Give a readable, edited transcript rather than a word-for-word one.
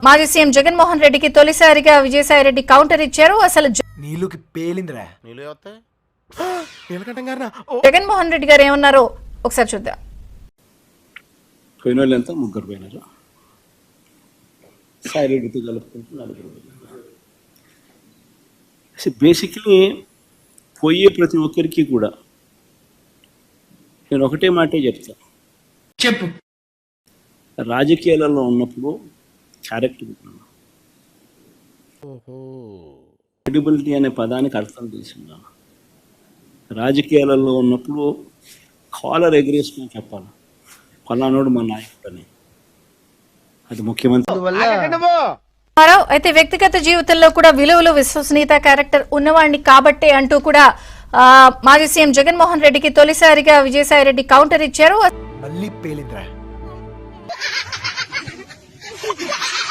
మాజీ సీఎం జగన్మోహన్ రెడ్డికి తొలిసారిగా విజయసాయిరెడ్డి కౌంటర్ ఇచ్చారు. అసలు నీళ్ళకి పేలిందిరా. జగన్మోహన్ రెడ్డి గారు ఏమన్నారో ఒకసారి చూద్దాం. పోయిన వాళ్ళు ఎంత ముగ్గురు పోయినారు, సాయిరెడ్డితో కలుపుకుంటూ నలుగురు. బేసిక్లీ పోయే ప్రతి ఒక్కరికి కూడా నేను ఒకటే మాటే చెప్తా, చెప్పు. రాజకీయాలలో ఉన్నప్పుడు క్యారెక్టర్, క్రెడిబిలిటీ అనే పదానికి అర్థం తెలిసిందా. రాజకీయాలలో ఉన్నప్పుడు కాలర్ ఎగరేసుకుని చెప్పాలి, పలానాడు మా నాయకుడు అని. అది ముఖ్యమంత్రి. అయితే వ్యక్తిగత జీవితంలో కూడా విలువలు, విశ్వసనీయత, క్యారెక్టర్ ఉన్నవాడిని కాబట్టే అంటూ కూడా మాజీ సీఎం జగన్మోహన్ రెడ్డికి తొలిసారిగా విజయసాయిరెడ్డి కౌంటర్ ఇచ్చారు. మళ్ళీ పేలిందిరా.